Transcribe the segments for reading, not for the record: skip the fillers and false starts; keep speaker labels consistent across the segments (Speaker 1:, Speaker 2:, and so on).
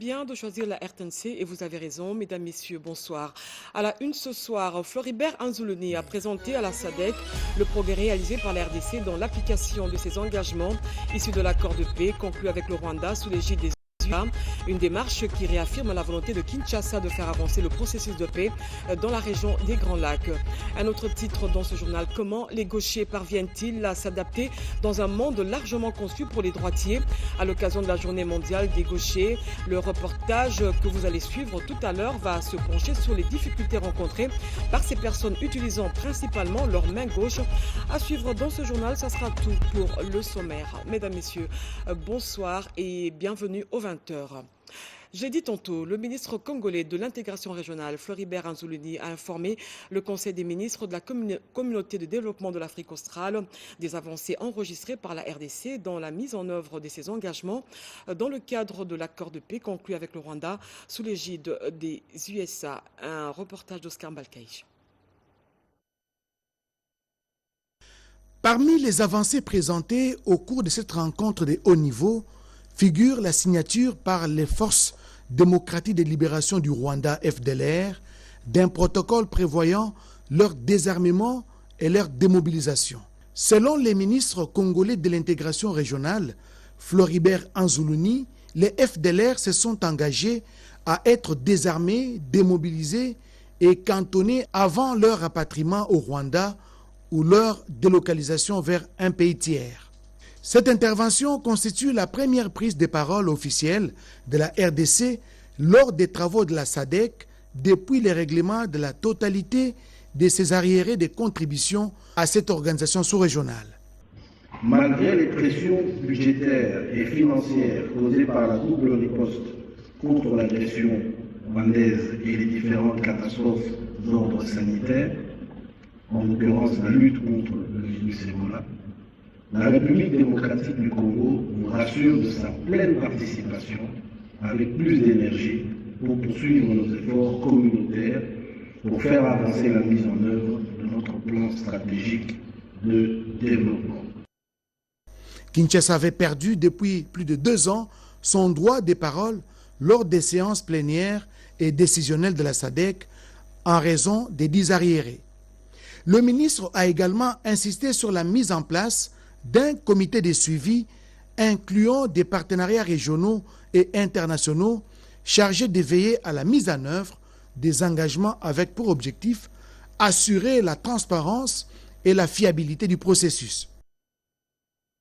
Speaker 1: Bien de choisir la RTNC et vous avez raison, mesdames, messieurs, bonsoir. À la une ce soir, Floribert Anzoulouni a présenté à la SADC le progrès réalisé par la RDC dans l'application de ses engagements issus de l'accord de paix conclu avec le Rwanda sous l'égide des une démarche qui réaffirme la volonté de Kinshasa de faire avancer le processus de paix dans la région des Grands Lacs. Un autre titre dans ce journal, comment les gauchers parviennent-ils à s'adapter dans un monde largement conçu pour les droitiers à l'occasion de la journée mondiale des gauchers. Le reportage que vous allez suivre tout à l'heure va se pencher sur les difficultés rencontrées par ces personnes utilisant principalement leur main gauche. À suivre dans ce journal, ça sera tout pour le sommaire. Mesdames, messieurs, bonsoir et bienvenue au 20h. J'ai dit tantôt, le ministre congolais de l'intégration régionale, Floribert Anzoulouni, a informé le Conseil des ministres de la communauté de développement de l'Afrique australe des avancées enregistrées par la RDC dans la mise en œuvre de ses engagements dans le cadre de l'accord de paix conclu avec le Rwanda sous l'égide des USA. Un reportage d'Oscar Balkaïch.
Speaker 2: Parmi les avancées présentées au cours de cette rencontre de haut niveau, figure la signature par les forces démocratiques de libération du Rwanda, FDLR, d'un protocole prévoyant leur désarmement et leur démobilisation. Selon les ministres congolais de l'intégration régionale, Floribert Anzoulouni, les FDLR se sont engagés à être désarmés, démobilisés et cantonnés avant leur rapatriement au Rwanda ou leur délocalisation vers un pays tiers. Cette intervention constitue la première prise de parole officielle de la RDC lors des travaux de la SADC depuis le règlement de la totalité de ses arriérés de contributions à cette organisation sous-régionale.
Speaker 3: Malgré les pressions budgétaires et financières causées par la double riposte contre l'agression rwandaise et les différentes catastrophes d'ordre sanitaire, en l'occurrence la lutte contre le virus Ebola, la République démocratique du Congo nous rassure de sa pleine participation avec plus d'énergie pour poursuivre nos efforts communautaires pour faire avancer la mise en œuvre de notre plan stratégique de développement.
Speaker 2: Kinshasa avait perdu depuis plus de 2 ans son droit de parole lors des séances plénières et décisionnelles de la SADC en raison des 10 arriérés. Le ministre a également insisté sur la mise en place d'un comité de suivi incluant des partenariats régionaux et internationaux chargés de veiller à la mise en œuvre des engagements avec pour objectif assurer la transparence et la fiabilité du processus.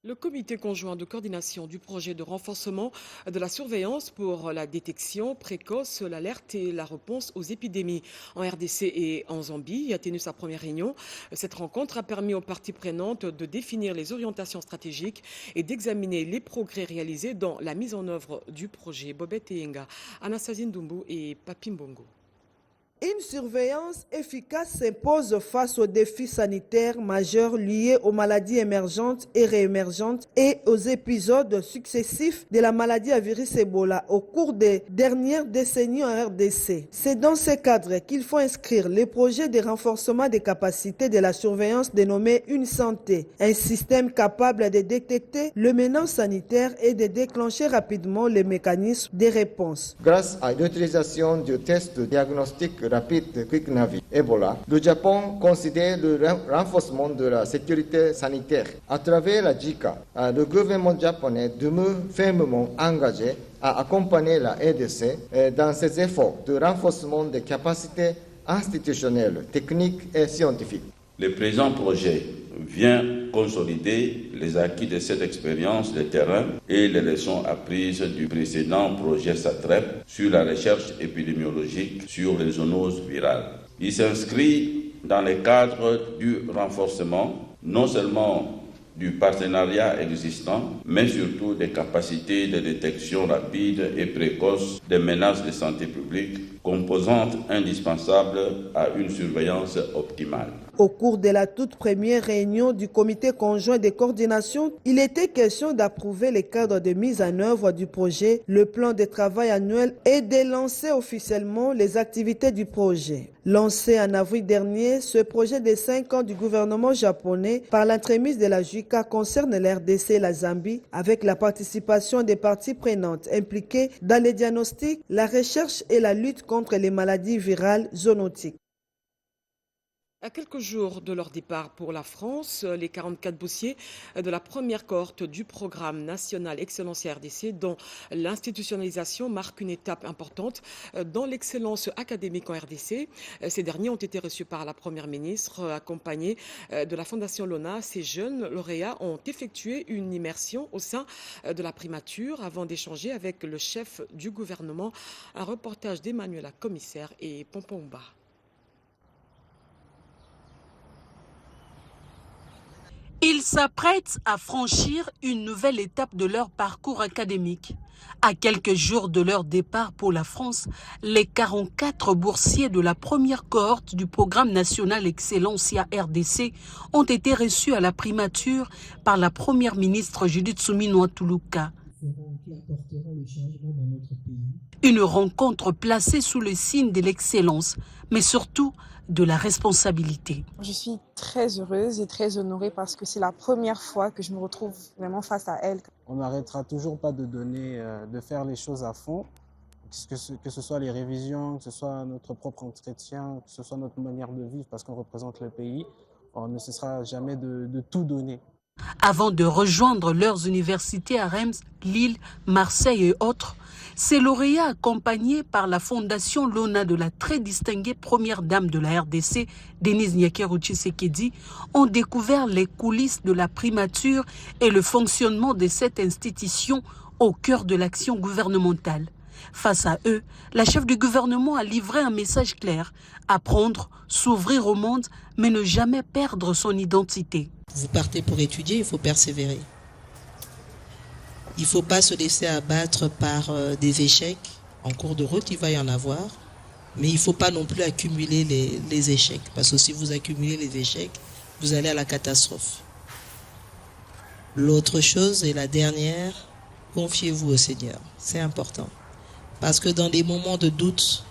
Speaker 1: Le comité conjoint de coordination du projet de renforcement de la surveillance pour la détection précoce, l'alerte et la réponse aux épidémies en RDC et en Zambie a tenu sa première réunion. Cette rencontre a permis aux parties prenantes de définir les orientations stratégiques et d'examiner les progrès réalisés dans la mise en œuvre du projet. Bobette Yenga, Anastasie Ndumbu et Papi Mbongo.
Speaker 4: Une surveillance efficace s'impose face aux défis sanitaires majeurs liés aux maladies émergentes et réémergentes et aux épisodes successifs de la maladie à virus Ebola au cours des dernières décennies en RDC. C'est dans ce cadre qu'il faut inscrire les projets de renforcement des capacités de la surveillance dénommé Une Santé, un système capable de détecter le menace sanitaire et de déclencher rapidement les mécanismes de réponse.
Speaker 5: Grâce à l'utilisation du test de diagnostic rapide QuickNavi Ebola, le Japon considère le renforcement de la sécurité sanitaire. À travers la JICA, le gouvernement japonais demeure fermement engagé à accompagner la RDC dans ses efforts de renforcement des capacités institutionnelles, techniques et scientifiques.
Speaker 6: Le présent projet vient consolider les acquis de cette expérience de terrain et les leçons apprises du précédent projet SATREP sur la recherche épidémiologique sur les zoonoses virales. Il s'inscrit dans le cadre du renforcement non seulement du partenariat existant, mais surtout des capacités de détection rapide et précoce des menaces de santé publique, composante indispensable à une surveillance optimale.
Speaker 4: Au cours de la toute première réunion du comité conjoint de coordination, il était question d'approuver les cadres de mise en œuvre du projet, le plan de travail annuel et de lancer officiellement les activités du projet. Lancé en avril dernier, ce projet de 5 ans du gouvernement japonais par l'entremise de la JICA concerne l'RDC et la Zambie avec la participation des parties prenantes impliquées dans les diagnostics, la recherche et la lutte contre les maladies virales zoonotiques.
Speaker 1: À quelques jours de leur départ pour la France, les 44 boursiers de la première cohorte du programme national Excellence RDC, dont l'institutionnalisation marque une étape importante dans l'excellence académique en RDC. Ces derniers ont été reçus par la Première ministre, accompagnés de la Fondation Lona. Ces jeunes lauréats ont effectué une immersion au sein de la primature avant d'échanger avec le chef du gouvernement. Un reportage d'Emmanuela Commissaire et Pompomba.
Speaker 7: Ils s'apprêtent à franchir une nouvelle étape de leur parcours académique. À quelques jours de leur départ pour la France, les 44 boursiers de la première cohorte du programme national Excellencia RDC ont été reçus à la primature par la première ministre Judith Suminwa Tuluka. Une rencontre placée sous le signe de l'excellence, mais surtout de la responsabilité.
Speaker 8: Je suis très heureuse et très honorée parce que c'est la première fois que je me retrouve vraiment face à elle.
Speaker 9: On n'arrêtera toujours pas de donner, de faire les choses à fond, que ce soit les révisions, que ce soit notre propre entretien, que ce soit notre manière de vivre parce qu'on représente le pays. On ne cessera jamais de tout donner.
Speaker 7: Avant de rejoindre leurs universités à Reims, Lille, Marseille et autres, ces lauréats accompagnés par la Fondation Lona de la très distinguée première dame de la RDC, Denise Nyakeru Tshisekedi, ont découvert les coulisses de la primature et le fonctionnement de cette institution au cœur de l'action gouvernementale. Face à eux, la chef du gouvernement a livré un message clair: apprendre, s'ouvrir au monde, mais ne jamais perdre son identité.
Speaker 10: Vous partez pour étudier, il faut persévérer. Il ne faut pas se laisser abattre par des échecs. En cours de route, il va y en avoir. Mais il ne faut pas non plus accumuler les échecs. Parce que si vous accumulez les échecs, vous allez à la catastrophe. L'autre chose, et la dernière, confiez-vous au Seigneur. C'est important. Parce que dans des moments de doute,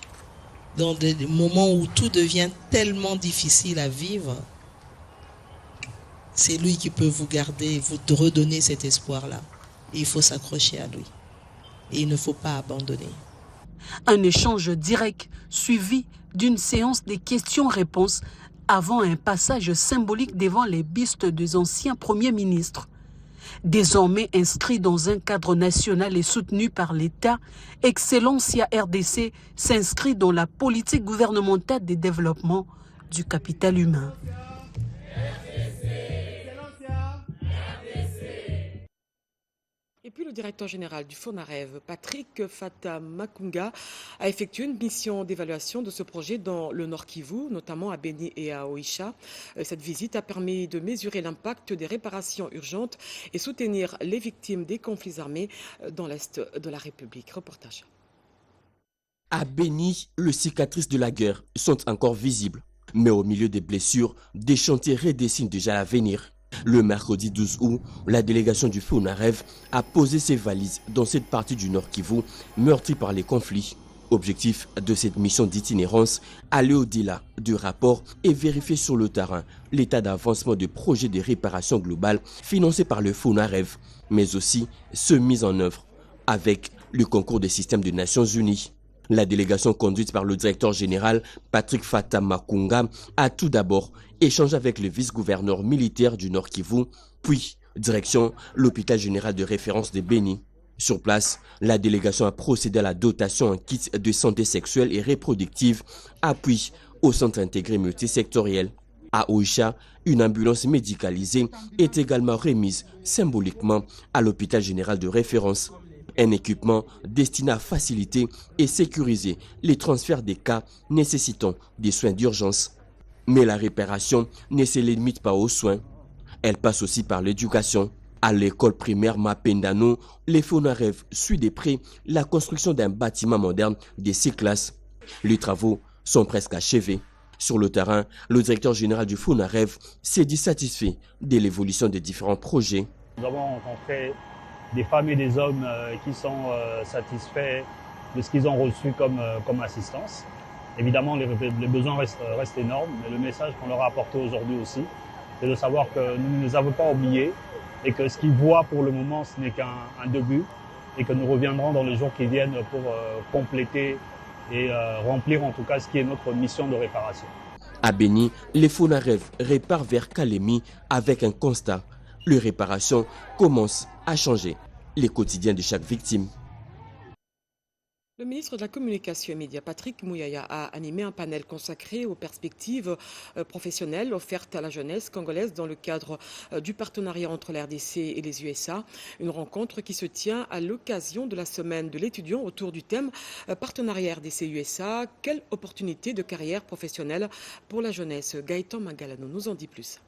Speaker 10: dans des moments où tout devient tellement difficile à vivre, c'est lui qui peut vous garder, vous redonner cet espoir-là. Et il faut s'accrocher à lui. Et il ne faut pas abandonner.
Speaker 7: Un échange direct suivi d'une séance de questions-réponses avant un passage symbolique devant les bustes des anciens premiers ministres. Désormais inscrit dans un cadre national et soutenu par l'État, Excellencia RDC s'inscrit dans la politique gouvernementale de développement du capital humain.
Speaker 1: Et puis le directeur général du FONAREV, Patrick Fata Makunga, a effectué une mission d'évaluation de ce projet dans le Nord Kivu, notamment à Beni et à Oicha. Cette visite a permis de mesurer l'impact des réparations urgentes et soutenir les victimes des conflits armés dans l'Est de la République. Reportage.
Speaker 11: À Beni, les cicatrices de la guerre sont encore visibles. Mais au milieu des blessures, des chantiers redessinent déjà l'avenir. Le mercredi 12 août, la délégation du FONAREV a posé ses valises dans cette partie du Nord Kivu, meurtrie par les conflits. Objectif de cette mission d'itinérance, aller au-delà du rapport et vérifier sur le terrain l'état d'avancement de projets de réparation globale financés par le FONAREV, mais aussi ceux mis en œuvre avec le concours des systèmes des Nations Unies. La délégation conduite par le directeur général Patrick Fata Makunga a tout d'abord échangé avec le vice-gouverneur militaire du Nord Kivu, puis direction l'hôpital général de référence de Beni. Sur place, la délégation a procédé à la dotation en kits de santé sexuelle et reproductive, appui au centre intégré multisectoriel. À Oicha, une ambulance médicalisée est également remise symboliquement à l'hôpital général de référence. Un équipement destiné à faciliter et sécuriser les transferts des cas nécessitant des soins d'urgence. Mais la réparation ne se limite pas aux soins. Elle passe aussi par l'éducation. À l'école primaire Mapendano, les FONAREV suivent de près la construction d'un bâtiment moderne de 6 classes. Les travaux sont presque achevés. Sur le terrain, le directeur général du FONAREV s'est dit satisfait de l'évolution des différents projets.
Speaker 12: Nous avons rencontré des femmes et des hommes qui sont satisfaits de ce qu'ils ont reçu comme assistance. Évidemment, les besoins restent énormes, mais le message qu'on leur a apporté aujourd'hui aussi, c'est de savoir que nous ne les avons pas oubliés et que ce qu'ils voient pour le moment, ce n'est qu'un début et que nous reviendrons dans les jours qui viennent pour compléter et remplir en tout cas ce qui est notre mission de réparation.
Speaker 11: À Béni, les FONAREV réparent vers Kalemi avec un constat. Les réparations commencent à changer les quotidiens de chaque victime.
Speaker 1: Le ministre de la Communication et Médias, Patrick Mouyaya, a animé un panel consacré aux perspectives professionnelles offertes à la jeunesse congolaise dans le cadre du partenariat entre la RDC et les USA. Une rencontre qui se tient à l'occasion de la semaine de l'étudiant autour du thème partenariat RDC-USA. Quelle opportunité de carrière professionnelle pour la jeunesse? Gaëtan Magalano nous en dit plus.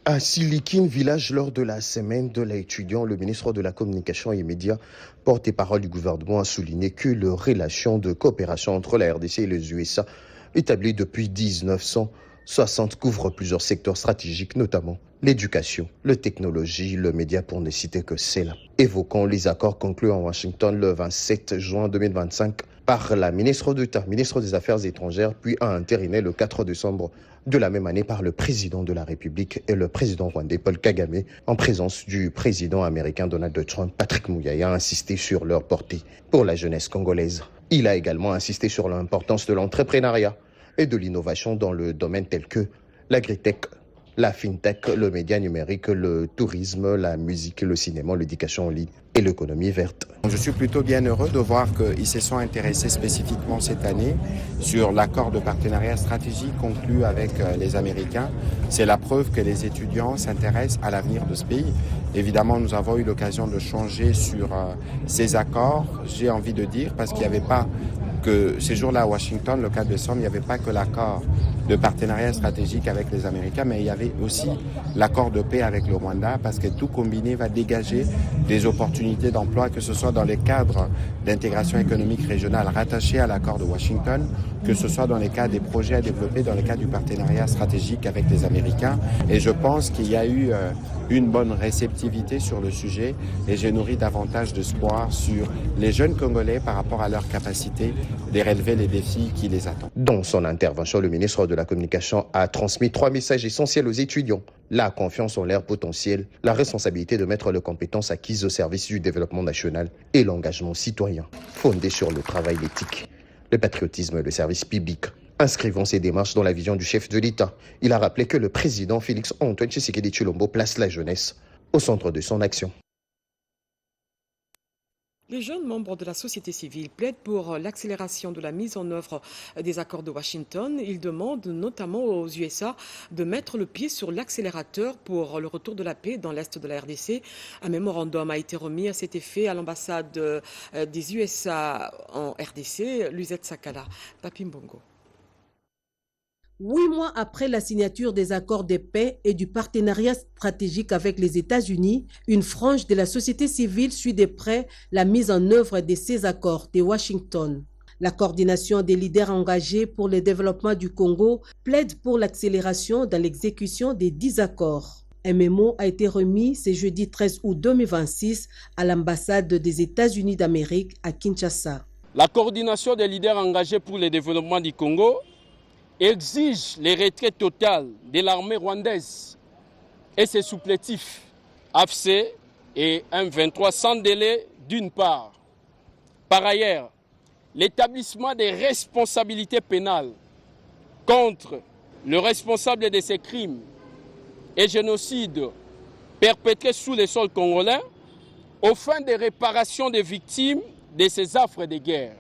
Speaker 13: À Silikine Village, lors de la semaine de l'étudiant, le ministre de la Communication et Médias, porte-parole du gouvernement, a souligné que les relations de coopération entre la RDC et les USA, établies depuis 1960, couvrent plusieurs secteurs stratégiques, notamment l'éducation, la technologie, le média, pour ne citer que cela. Évoquant les accords conclus en Washington le 27 juin 2025 par la ministre d'État, ministre des Affaires étrangères, puis a entériné le 4 décembre de la même année par le président de la République et le président rwandais Paul Kagame, en présence du président américain Donald Trump. Patrick Mouyaya a insisté sur leur portée pour la jeunesse congolaise. Il a également insisté sur l'importance de l'entrepreneuriat et de l'innovation dans le domaine tel que l'agritech, la fintech, le média numérique, le tourisme, la musique, le cinéma, l'éducation en ligne et l'économie verte.
Speaker 14: Je suis plutôt bien heureux de voir qu'ils se sont intéressés spécifiquement cette année sur l'accord de partenariat stratégique conclu avec les Américains. C'est la preuve que les étudiants s'intéressent à l'avenir de ce pays. Évidemment, nous avons eu l'occasion de changer sur ces accords, j'ai envie de dire, parce qu'il n'y avait pas que ces jours-là à Washington, le 4 décembre, il n'y avait pas que l'accord de partenariat stratégique avec les Américains, mais il y avait aussi l'accord de paix avec le Rwanda, parce que tout combiné va dégager des opportunités d'emploi, que ce soit dans les cadres d'intégration économique régionale rattachés à l'accord de Washington, que ce soit dans les cas des projets à développer, dans les cas du partenariat stratégique avec les Américains. Et je pense qu'il y a eu une bonne réceptivité sur le sujet et j'ai nourri davantage d'espoir sur les jeunes Congolais par rapport à leur capacité de relever les défis qui les attendent.
Speaker 13: Dans son intervention, le ministre de la Communication a transmis 3 messages essentiels aux étudiants. La confiance en leur potentiel, la responsabilité de mettre les compétences acquises au service du développement national et l'engagement citoyen, fondé sur le travail éthique, le patriotisme et le service public. Inscrivant ces démarches dans la vision du chef de l'État, il a rappelé que le président Félix Antoine Tshisekedi Tshilombo place la jeunesse au centre de son action.
Speaker 1: Les jeunes membres de la société civile plaident pour l'accélération de la mise en œuvre des accords de Washington. Ils demandent notamment aux USA de mettre le pied sur l'accélérateur pour le retour de la paix dans l'est de la RDC. Un mémorandum a été remis à cet effet à l'ambassade des USA en RDC, Luzette Sakala. Papi Mbongo.
Speaker 15: 8 mois après la signature des accords de paix et du partenariat stratégique avec les États-Unis, une frange de la société civile suit de près la mise en œuvre de ces accords de Washington. La coordination des leaders engagés pour le développement du Congo plaide pour l'accélération dans l'exécution des 10 accords. Un mémo a été remis ce jeudi 13 août 2026 à l'ambassade des États-Unis d'Amérique à Kinshasa.
Speaker 16: La coordination des leaders engagés pour le développement du Congo exige les retraits totales de l'armée rwandaise et ses supplétifs AFC et M23 sans délai d'une part. Par ailleurs, l'établissement des responsabilités pénales contre le responsable de ces crimes et génocides perpétrés sous le sol congolais aux fins de réparation des victimes de ces affres de guerre.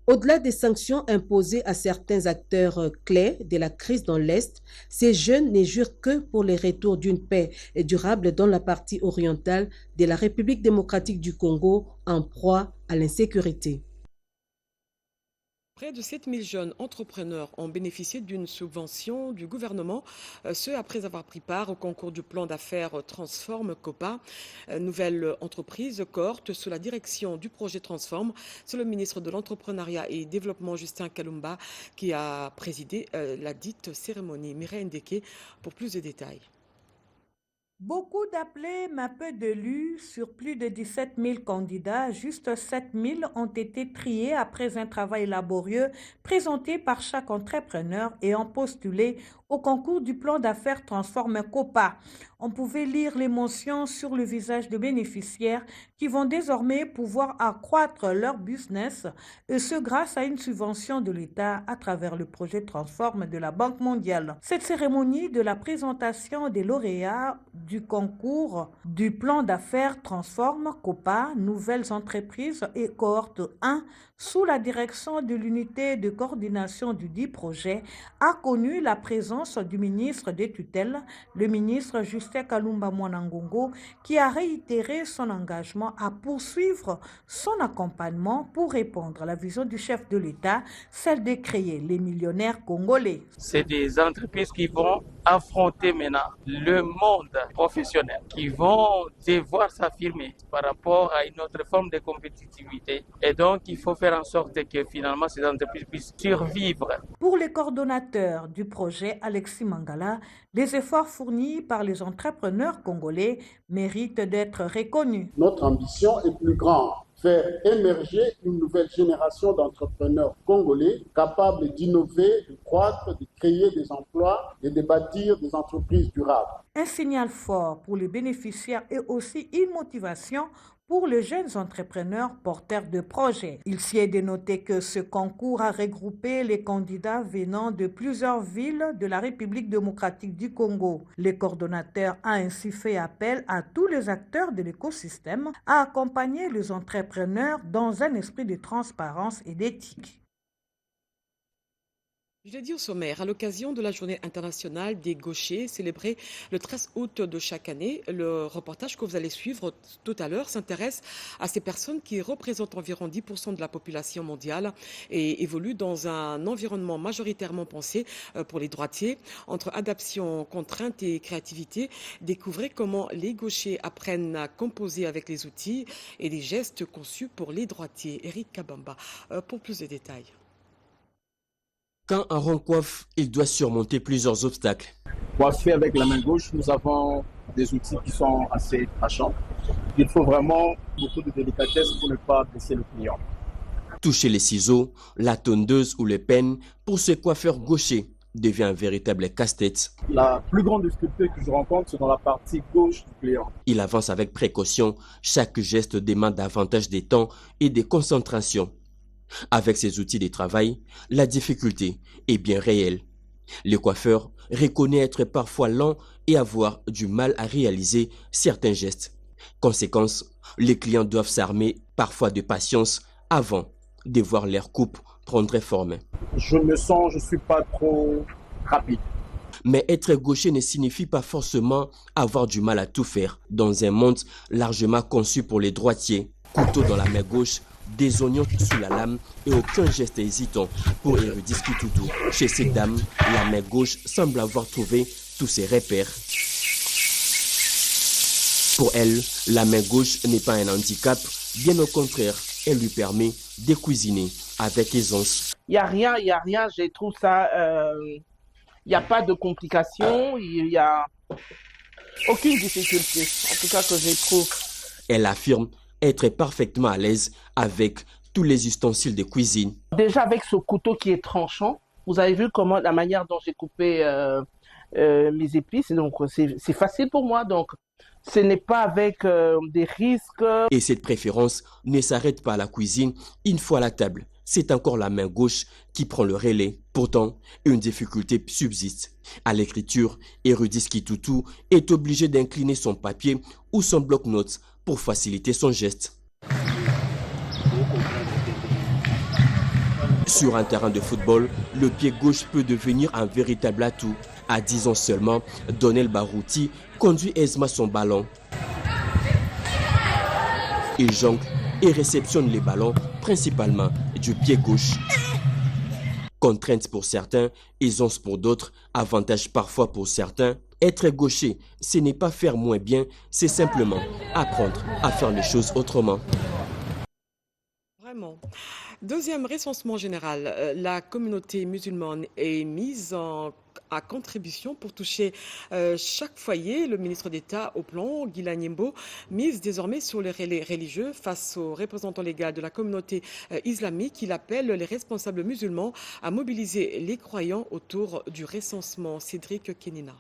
Speaker 15: Au-delà des sanctions imposées à certains acteurs clés de la crise dans l'Est, ces jeunes ne jurent que pour le retour d'une paix durable dans la partie orientale de la République démocratique du Congo en proie à l'insécurité.
Speaker 1: Près de 7000 jeunes entrepreneurs ont bénéficié d'une subvention du gouvernement, ce après avoir pris part au concours du plan d'affaires Transform Copa. Nouvelle entreprise cohorte sous la direction du projet Transform. C'est le ministre de l'Entrepreneuriat et Développement Justin Kalumba qui a présidé la dite cérémonie. Mireille Ndeke pour plus de détails.
Speaker 17: Beaucoup d'appelés, mais peu d'élus. Sur plus de 17 000 candidats, juste 7 000 ont été triés après un travail laborieux présenté par chaque entrepreneur ayant postulé au concours du plan d'affaires Transform Copa. On pouvait lire l'émotion sur le visage des bénéficiaires qui vont désormais pouvoir accroître leur business, et ce grâce à une subvention de l'État à travers le projet Transform de la Banque mondiale. Cette cérémonie de la présentation des lauréats du concours du plan d'affaires Transform Copa, nouvelles entreprises et cohorte 1, sous la direction de l'unité de coordination du dit projet, a connu la présence du ministre des tutelles, le ministre Justin Kalumba Mwanangongo, qui a réitéré son engagement à poursuivre son accompagnement pour répondre à la vision du chef de l'État, celle de créer les millionnaires congolais.
Speaker 18: C'est des entreprises qui vont affronter maintenant le monde professionnel, qui vont devoir s'affirmer par rapport à une autre forme de compétitivité. Et donc, il faut faire en sorte que finalement ces entreprises puissent survivre.
Speaker 17: Pour les coordonnateurs du projet, Alexis Mangala, les efforts fournis par les entrepreneurs congolais méritent d'être reconnus.
Speaker 19: Notre ambition est plus grande. Faire émerger une nouvelle génération d'entrepreneurs congolais capables d'innover, de croître, de créer des emplois et de bâtir des entreprises durables.
Speaker 17: Un signal fort pour les bénéficiaires et aussi une motivation pour les jeunes entrepreneurs porteurs de projets. Il s'y est de noter que ce concours a regroupé les candidats venant de plusieurs villes de la République démocratique du Congo. Le coordonnateur a ainsi fait appel à tous les acteurs de l'écosystème à accompagner les entrepreneurs dans un esprit de transparence et d'éthique.
Speaker 1: Je l'ai dit au sommaire, à l'occasion de la journée internationale des gauchers célébrée le 13 août de chaque année, le reportage que vous allez suivre tout à l'heure s'intéresse à ces personnes qui représentent environ 10% de la population mondiale et évoluent dans un environnement majoritairement pensé pour les droitiers. Entre adaptation, contrainte et créativité, découvrez comment les gauchers apprennent à composer avec les outils et les gestes conçus pour les droitiers. Eric Kabamba pour plus de détails.
Speaker 11: Quand un rond coiffe, il doit surmonter plusieurs obstacles.
Speaker 20: Coiffer avec la main gauche, nous avons des outils qui sont assez tranchants. Il faut vraiment beaucoup de délicatesse pour ne pas blesser le client.
Speaker 11: Toucher les ciseaux, la tondeuse ou les peines pour ce coiffeur gaucher devient un véritable casse-tête.
Speaker 20: La plus grande difficulté que je rencontre, c'est dans la partie gauche du client.
Speaker 11: Il avance avec précaution. Chaque geste demande davantage de temps et de concentration. Avec ces outils de travail, la difficulté est bien réelle. Le coiffeur reconnaît être parfois lent et avoir du mal à réaliser certains gestes. Conséquence, les clients doivent s'armer parfois de patience avant de voir leur coupe prendre forme.
Speaker 20: Je suis pas trop rapide.
Speaker 11: Mais être gaucher ne signifie pas forcément avoir du mal à tout faire. Dans un monde largement conçu pour les droitiers, couteau dans la main gauche, des oignons sous la lame et aucun geste hésitant pour Érudit Kitutu. Chez cette dame, la main gauche semble avoir trouvé tous ses repères. Pour elle, la main gauche n'est pas un handicap, bien au contraire, elle lui permet de cuisiner avec aisance.
Speaker 21: Il n'y a rien, je trouve ça, il n'y a pas de complications, il n'y a aucune difficulté, en tout cas que je trouve.
Speaker 11: Elle affirme être parfaitement à l'aise avec tous les ustensiles de cuisine.
Speaker 21: Déjà avec ce couteau qui est tranchant, vous avez vu comment la manière dont j'ai coupé mes épices, donc c'est facile pour moi, donc ce n'est pas avec des risques.
Speaker 11: Et cette préférence ne s'arrête pas à la cuisine, une fois à la table. C'est encore la main gauche qui prend le relais. Pourtant, une difficulté subsiste. À l'écriture, Érudit Kitutu est obligé d'incliner son papier ou son bloc-notes pour faciliter son geste. Sur un terrain de football, le pied gauche peut devenir un véritable atout. À 10 ans seulement, Donnel Barouti conduit aisément son ballon. Il jongle et réceptionne les ballons, principalement du pied gauche. Contrainte pour certains, aisance pour d'autres, avantage parfois pour certains. Être gaucher, ce n'est pas faire moins bien, c'est simplement apprendre à faire les choses autrement.
Speaker 1: Vraiment. Deuxième recensement général, la communauté musulmane est mise à contribution pour toucher chaque foyer. Le ministre d'État au plan, Guila Nyembo, mise désormais sur les relais religieux face aux représentants légaux de la communauté islamique. Il appelle les responsables musulmans à mobiliser les croyants autour du recensement. Cédric Kenina.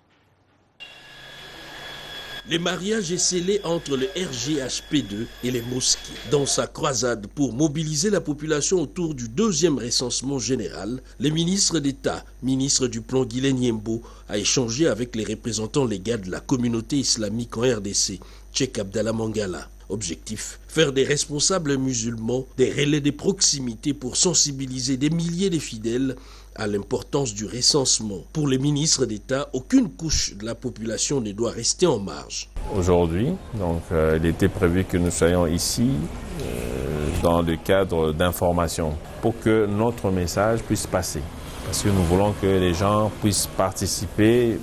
Speaker 3: Le mariage est scellé entre le RGHP2 et les mosquées. Dans sa croisade pour mobiliser la population autour du deuxième recensement général, le ministre d'État, ministre du plan Guila Nyembo, a échangé avec les représentants légaux de la communauté islamique en RDC, Cheikh Abdallah Mangala. Objectif, faire des responsables musulmans des relais de proximité pour sensibiliser des milliers de fidèles à l'importance du recensement. Pour les ministres d'État, aucune couche de la population ne doit rester en marge.
Speaker 22: Aujourd'hui, il était prévu que nous soyons ici dans le cadre d'information pour que notre message puisse passer. Parce que nous voulons que les gens puissent participer,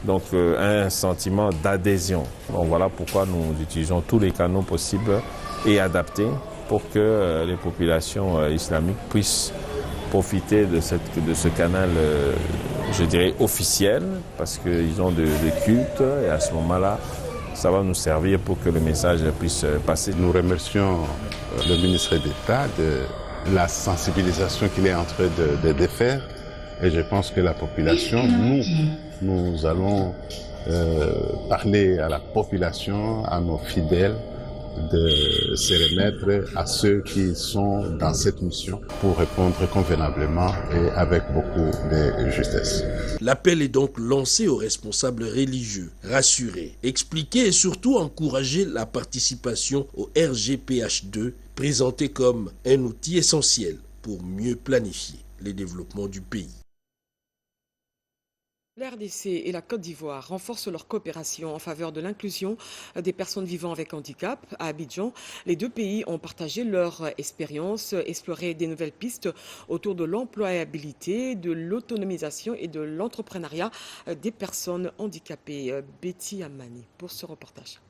Speaker 22: un sentiment d'adhésion. Voilà pourquoi nous utilisons tous les canaux possibles et adaptés pour que les populations islamiques puissent profiter de ce canal, je dirais, officiel, parce qu'ils ont de culte, et à ce moment-là, ça va nous servir pour que le message puisse passer.
Speaker 23: Nous remercions le ministre d'État de la sensibilisation qu'il est en train de faire, et je pense que la population, nous allons parler à la population, à nos fidèles, de se remettre à ceux qui sont dans cette mission pour répondre convenablement et avec beaucoup de justesse.
Speaker 3: L'appel est donc lancé aux responsables religieux, rassurer, expliquer et surtout encourager la participation au RGPH2, présenté comme un outil essentiel pour mieux planifier les développements du pays.
Speaker 1: La RDC et la Côte d'Ivoire renforcent leur coopération en faveur de l'inclusion des personnes vivant avec handicap. À Abidjan, les deux pays ont partagé leur expérience, exploré des nouvelles pistes autour de l'employabilité, de l'autonomisation et de l'entrepreneuriat des personnes handicapées. Betty Amani pour ce reportage.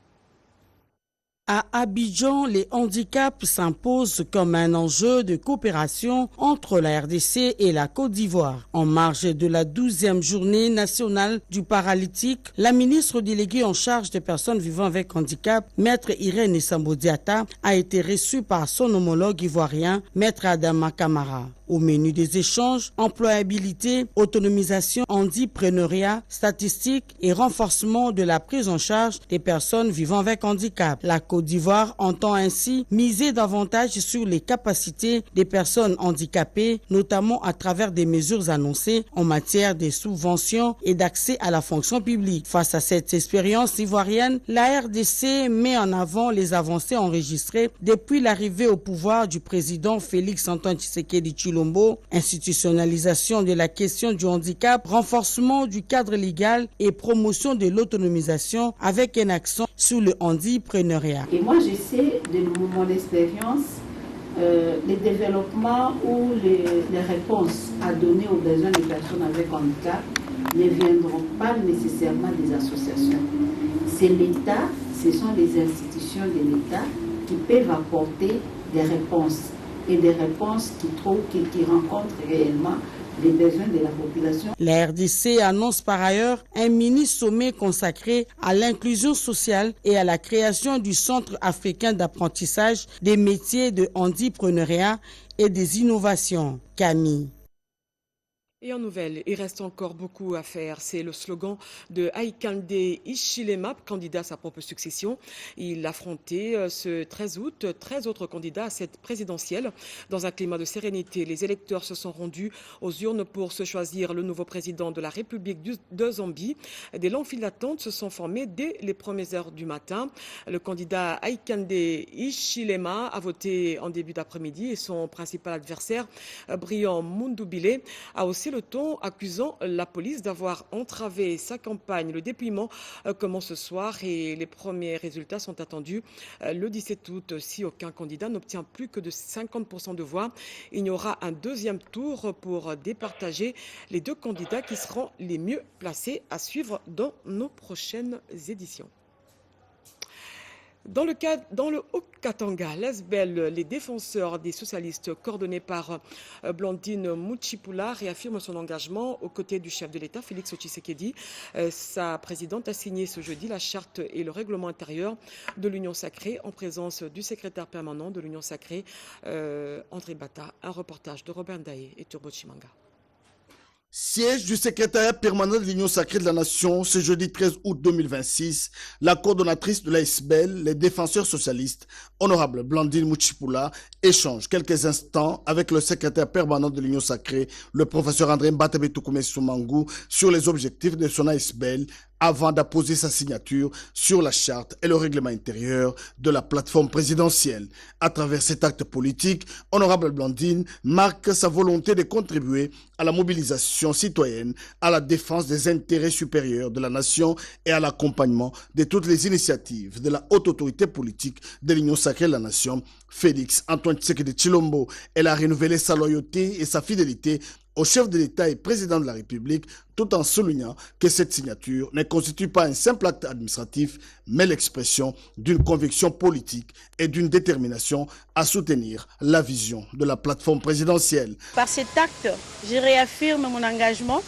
Speaker 24: À Abidjan, les handicaps s'imposent comme un enjeu de coopération entre la RDC et la Côte d'Ivoire. En marge de la 12e journée nationale du paralytique, la ministre déléguée en charge des personnes vivant avec handicap, Maître Irène Sambodiata, a été reçue par son homologue ivoirien, Maître Adama Kamara. Au menu des échanges, employabilité, autonomisation, handipreneuriat, statistiques et renforcement de la prise en charge des personnes vivant avec handicap. La Côte d'Ivoire entend ainsi miser davantage sur les capacités des personnes handicapées, notamment à travers des mesures annoncées en matière de subventions et d'accès à la fonction publique. Face à cette expérience ivoirienne, la RDC met en avant les avancées enregistrées depuis l'arrivée au pouvoir du président Félix Antoine Tshisekedi Tshilombo, institutionnalisation de la question du handicap, renforcement du cadre légal et promotion de l'autonomisation avec un accent sur le handipreneuriat.
Speaker 25: Et moi, je sais de mon expérience, les développements ou les réponses à donner aux besoins des personnes avec handicap ne viendront pas nécessairement des associations. C'est l'État, ce sont les institutions de l'État qui peuvent apporter des réponses. Et des réponses qui rencontrent réellement les besoins de la population.
Speaker 24: La RDC annonce par ailleurs un mini-sommet consacré à l'inclusion sociale et à la création du Centre africain d'apprentissage des métiers de handipreneuriat et des innovations. Camille.
Speaker 1: Et en nouvelle, il reste encore beaucoup à faire. C'est le slogan de Haïkande Hichilema, candidat à sa propre succession. Il affrontait ce 13 août 13 autres candidats à cette présidentielle. Dans un climat de sérénité, les électeurs se sont rendus aux urnes pour se choisir le nouveau président de la République de Zambie. Des longues files d'attente se sont formées dès les premières heures du matin. Le candidat Haïkande Hichilema a voté en début d'après-midi et son principal adversaire, Brian Mundubile, a aussi haussé le ton, accusant la police d'avoir entravé sa campagne. Le dépouillement commence ce soir et les premiers résultats sont attendus le 17 août. Si aucun candidat n'obtient plus que de 50% de voix, il y aura un deuxième tour pour départager les deux candidats qui seront les mieux placés à suivre dans nos prochaines éditions. Dans le Haut-Katanga, l'ASBEL, les défenseurs des socialistes coordonnés par Blandine Mouchipula réaffirment son engagement aux côtés du chef de l'État, Félix Tshisekedi. Sa présidente a signé ce jeudi la charte et le règlement intérieur de l'Union sacrée en présence du secrétaire permanent de l'Union sacrée, André Bata. Un reportage de Robert Ndaye et Turbo Chimanga.
Speaker 2: Siège du secrétariat permanent de l'Union sacrée de la Nation, ce jeudi 13 août 2026, la coordonnatrice de l'ASBEL, les défenseurs socialistes, honorable Blandine Mouchipula, échange quelques instants avec le secrétaire permanent de l'Union sacrée, le professeur André Mbatabe Soumangu, sur les objectifs de son ASBEL, avant d'apposer sa signature sur la charte et le règlement intérieur de la plateforme présidentielle. À travers cet acte politique, honorable Blandine marque sa volonté de contribuer à la mobilisation citoyenne, à la défense des intérêts supérieurs de la nation et à l'accompagnement de toutes les initiatives de la haute autorité politique de l'Union sacrée de la nation, Félix Antoine Tshisekedi Tshilombo. Elle a renouvelé sa loyauté et sa fidélité au chef de l'État et président de la République, tout en soulignant que cette signature ne constitue pas un simple acte administratif, mais l'expression d'une conviction politique et d'une détermination à soutenir la vision de la plateforme présidentielle.
Speaker 4: Par cet acte, je réaffirme mon engagement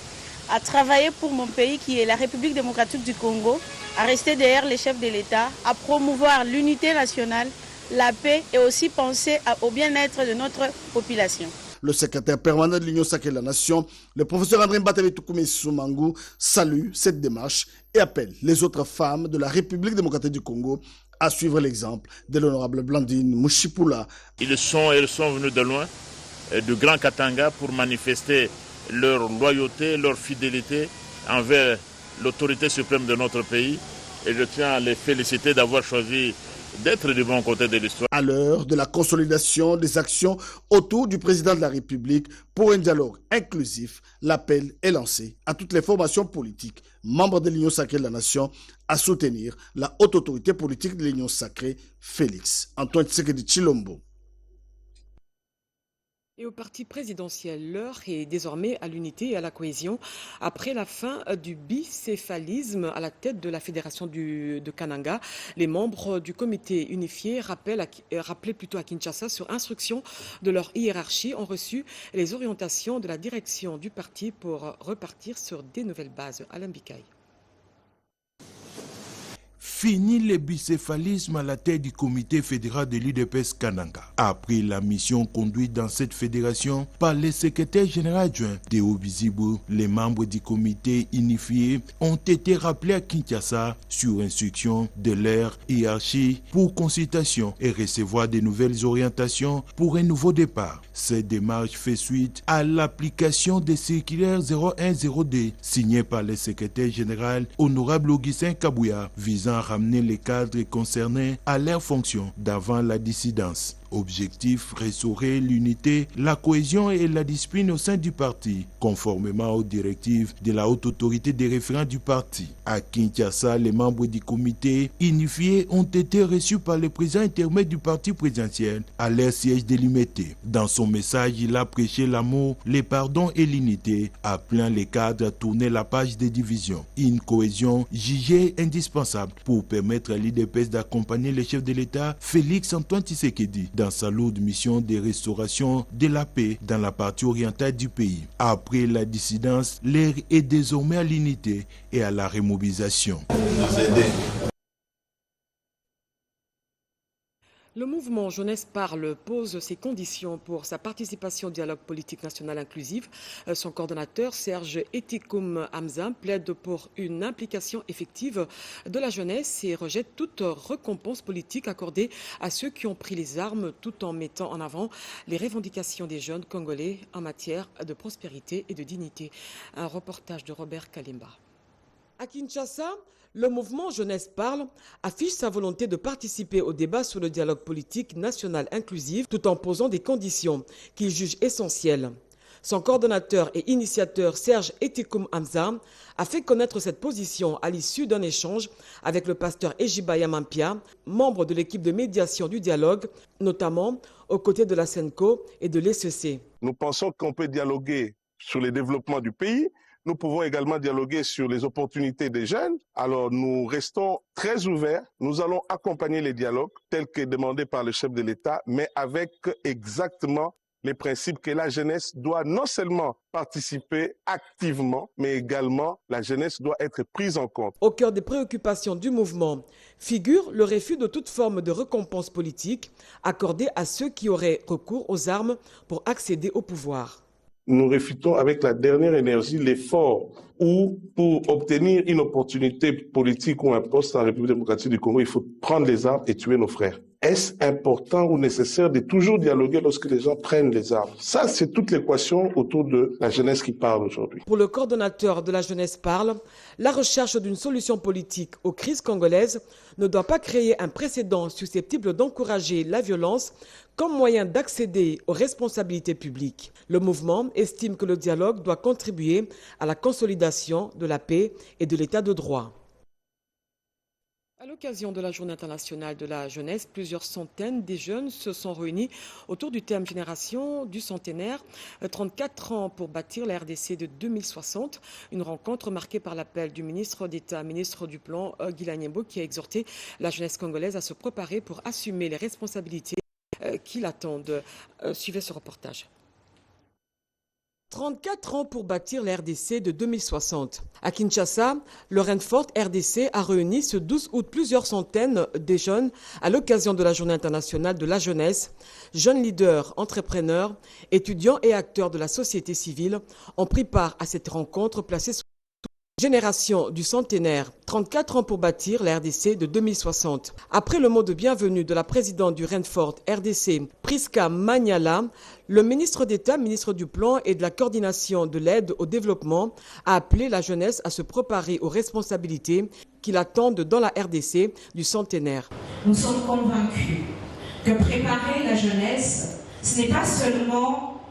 Speaker 4: à travailler pour mon pays qui est la République démocratique du Congo, à rester derrière les chefs de l'État, à promouvoir l'unité nationale, la paix et aussi penser au bien-être de notre population.
Speaker 2: Le secrétaire permanent de l'Union sacrée de la Nation, le professeur André Mbatabe Soumangu, salue cette démarche et appelle les autres femmes de la République démocratique du Congo à suivre l'exemple de l'honorable Blandine Mouchipula.
Speaker 5: Elles sont venus de loin, du Grand Katanga, pour manifester leur loyauté, leur fidélité envers l'autorité suprême de notre pays. Et je tiens à les féliciter d'avoir choisi d'être du bon côté de l'histoire.
Speaker 2: À l'heure de la consolidation des actions autour du président de la République pour un dialogue inclusif, l'appel est lancé à toutes les formations politiques, membres de l'Union sacrée de la Nation, à soutenir la haute autorité politique de l'Union sacrée, Félix Antoine Tshisekedi Tshilombo.
Speaker 1: Et au parti présidentiel, l'heure est désormais à l'unité et à la cohésion. Après la fin du bicéphalisme à la tête de la fédération de Kananga, les membres du comité unifié rappelés plutôt à Kinshasa sur instruction de leur hiérarchie ont reçu les orientations de la direction du parti pour repartir sur des nouvelles bases. Alain Bikaï.
Speaker 6: Fini le bicéphalisme à la tête du comité fédéral de l'UDPS Kananga. Après la mission conduite dans cette fédération par le secrétaire général adjoint Théo Bizibu, les membres du comité unifié ont été rappelés à Kinshasa sur instruction de leur hiérarchie pour consultation et recevoir de nouvelles orientations pour un nouveau départ. Cette démarche fait suite à l'application des circulaires 0102 signée par le secrétaire général honorable Augustin Kabouya visant à ramener les cadres concernés à leurs fonctions d'avant la dissidence. Objectif, restaurer l'unité, la cohésion et la discipline au sein du parti, conformément aux directives de la haute autorité des référents du parti. À Kinshasa, les membres du comité unifié ont été reçus par le président intermédiaire du parti présidentiel à leur siège délimité. Dans son message, il a prêché l'amour, le pardon et l'unité, appelant les cadres à tourner la page des divisions. Une cohésion jugée indispensable pour permettre à l'UDPS d'accompagner le chef de l'État, Félix Antoine Tshisekedi, dans sa lourde mission de restauration de la paix dans la partie orientale du pays. Après la dissidence, l'ère est désormais à l'unité et à la remobilisation.
Speaker 1: Le mouvement Jeunesse Parle pose ses conditions pour sa participation au dialogue politique national inclusif. Son coordonnateur, Serge Etikoum Hamza, plaide pour une implication effective de la jeunesse et rejette toute récompense politique accordée à ceux qui ont pris les armes, tout en mettant en avant les revendications des jeunes congolais en matière de prospérité et de dignité. Un reportage de Robert Kalimba. À Kinshasa, le mouvement Jeunesse Parle affiche sa volonté de participer au débat sur le dialogue politique national inclusif tout en posant des conditions qu'il juge essentielles. Son coordonnateur et initiateur Serge Etikoum Hamza a fait connaître cette position à l'issue d'un échange avec le pasteur Ejibaya Mampia, membre de l'équipe de médiation du dialogue, notamment aux côtés de la SENCO et de l'ECC.
Speaker 7: Nous pensons qu'on peut dialoguer sur le développement du pays. Nous pouvons également dialoguer sur les opportunités des jeunes. Alors nous restons très ouverts. Nous allons accompagner les dialogues tels que demandés par le chef de l'État, mais avec exactement les principes que la jeunesse doit non seulement participer activement, mais également la jeunesse doit être prise en compte.
Speaker 1: Au cœur des préoccupations du mouvement figure le refus de toute forme de récompense politique accordée à ceux qui auraient recours aux armes pour accéder au pouvoir.
Speaker 7: Nous réfutons avec la dernière énergie l'effort où, pour obtenir une opportunité politique ou un poste en République démocratique du Congo, il faut prendre les armes et tuer nos frères. Est-ce important ou nécessaire de toujours dialoguer lorsque les gens prennent les armes? Ça, c'est toute l'équation autour de la jeunesse qui parle aujourd'hui.
Speaker 1: Pour le coordonnateur de la jeunesse parle, la recherche d'une solution politique aux crises congolaises ne doit pas créer un précédent susceptible d'encourager la violence comme moyen d'accéder aux responsabilités publiques. Le mouvement estime que le dialogue doit contribuer à la consolidation de la paix et de l'état de droit. À l'occasion de la Journée internationale de la jeunesse, plusieurs centaines de jeunes se sont réunis autour du thème Génération du centenaire, 34 ans pour bâtir la RDC de 2060. Une rencontre marquée par l'appel du ministre d'État, ministre du Plan, Guy Lanyembo, qui a exhorté la jeunesse congolaise à se préparer pour assumer les responsabilités qui l'attendent. Suivez ce reportage. 34 ans pour bâtir la RDC de 2060. À Kinshasa, le Renfort RDC a réuni ce 12 août plusieurs centaines de jeunes à l'occasion de la Journée internationale de la jeunesse. Jeunes leaders, entrepreneurs, étudiants et acteurs de la société civile ont pris part à cette rencontre placée sous Génération du centenaire, 34 ans pour bâtir la RDC de 2060. Après le mot de bienvenue de la présidente du Renfort RDC, Priska Manyala, le ministre d'État, ministre du Plan et de la coordination de l'aide au développement, a appelé la jeunesse à se préparer aux responsabilités qui l'attendent dans la RDC du centenaire.
Speaker 8: Nous sommes convaincus que préparer la jeunesse, ce n'est pas seulement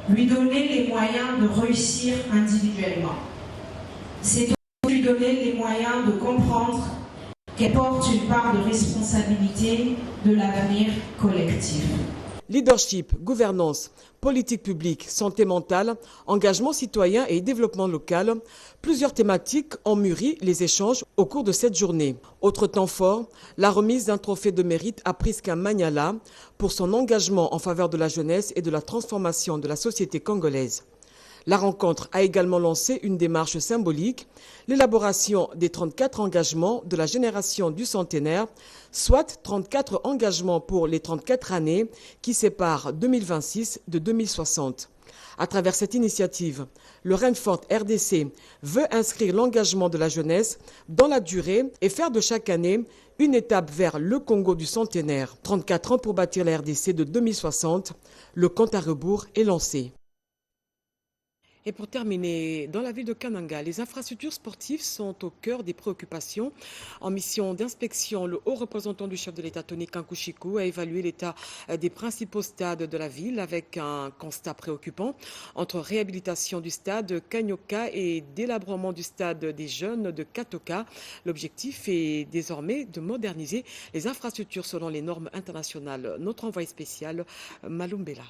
Speaker 8: lui donner les moyens de réussir individuellement. C'est lui donner les moyens de comprendre qu'elle porte une part de responsabilité de l'avenir collectif.
Speaker 1: Leadership, gouvernance, politique publique, santé mentale, engagement citoyen et développement local, plusieurs thématiques ont mûri les échanges au cours de cette journée. Autre temps fort, la remise d'un trophée de mérite à Priska Manyala pour son engagement en faveur de la jeunesse et de la transformation de la société congolaise. La rencontre a également lancé une démarche symbolique, l'élaboration des 34 engagements de la génération du centenaire, soit 34 engagements pour les 34 années qui séparent 2026 de 2060. À travers cette initiative, le Renfort RDC veut inscrire l'engagement de la jeunesse dans la durée et faire de chaque année une étape vers le Congo du centenaire. 34 ans pour bâtir la RDC de 2060, le compte à rebours est lancé. Et pour terminer, dans la ville de Kananga, les infrastructures sportives sont au cœur des préoccupations. En mission d'inspection, le haut représentant du chef de l'État, Tony Kankushiku, a évalué l'état des principaux stades de la ville avec un constat préoccupant entre réhabilitation du stade Kanyoka et délabrement du stade des jeunes de Katoka. L'objectif est désormais de moderniser les infrastructures selon les normes internationales. Notre envoyé spécial, Malumbela.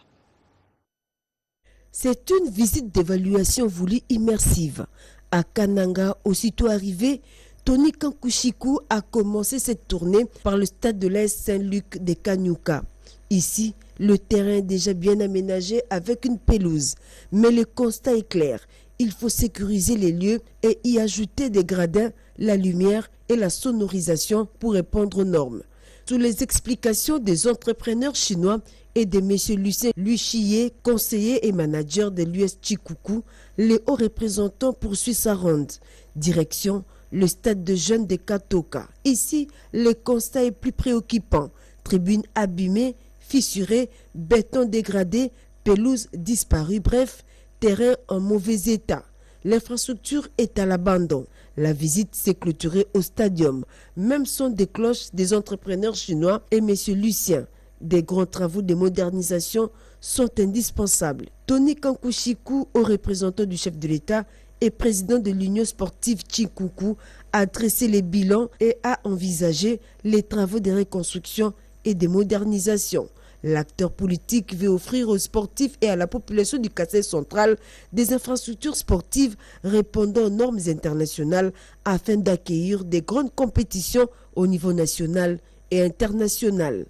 Speaker 9: C'est une visite d'évaluation voulue immersive. À Kananga, aussitôt arrivé, Tony Kankushiku a commencé cette tournée par le stade de l'AS Saint-Luc de Kanyuka. Ici, le terrain est déjà bien aménagé avec une pelouse. Mais le constat est clair. Il faut sécuriser les lieux et y ajouter des gradins, la lumière et la sonorisation pour répondre aux normes. Sous les explications des entrepreneurs chinois et de M. Lucien Luchier, conseiller et manager de l'US Chikuku, le haut représentant poursuit sa ronde. Direction, le stade de jeunes de Katoka. Ici, le constat est plus préoccupant. Tribunes abîmées, fissurées, béton dégradé, pelouse disparue, bref, terrain en mauvais état. L'infrastructure est à l'abandon. La visite s'est clôturée au stadium. Même son des cloches des entrepreneurs chinois et M. Lucien. Des grands travaux de modernisation sont indispensables. Tony Kankushiku, haut représentant du chef de l'État et président de l'Union sportive Tchikuku, a dressé les bilans et a envisagé les travaux de reconstruction et de modernisation. L'acteur politique veut offrir aux sportifs et à la population du Kasaï central des infrastructures sportives répondant aux normes internationales afin d'accueillir des grandes compétitions au niveau national et international.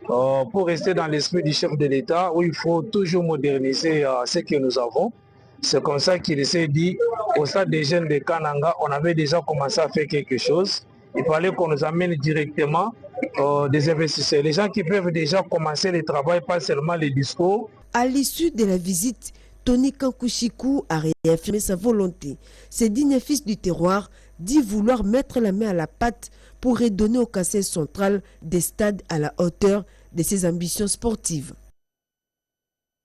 Speaker 10: Pour rester dans l'esprit du chef de l'État, où il faut toujours moderniser ce que nous avons. C'est comme ça qu'il s'est dit, au stade des jeunes de Kananga, on avait déjà commencé à faire quelque chose. Il fallait qu'on nous amène directement des investisseurs. Les gens qui peuvent déjà commencer le travail, pas seulement les discours.
Speaker 9: À l'issue de la visite, Tony Kankushiku a réaffirmé sa volonté. Ce digne fils du terroir dit vouloir mettre la main à la pâte pour redonner au Kasaï central des stades à la hauteur de ses ambitions sportives.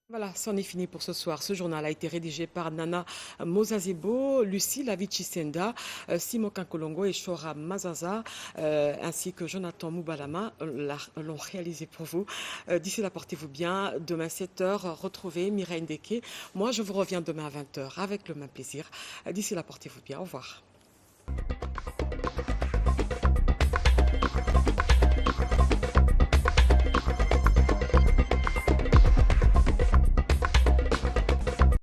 Speaker 1: Voilà, c'en est fini pour ce soir. Ce journal a été rédigé par Nana Mozazebo, Lucie Lavichi-Senda, Simon Kankolongo et Shora Mazaza, ainsi que Jonathan Moubalama l'ont réalisé pour vous. D'ici là, portez-vous bien. Demain 7h, retrouvez Mireille Ndeke. Moi, je vous reviens demain à 20h avec le même plaisir. D'ici là, portez-vous bien. Au revoir.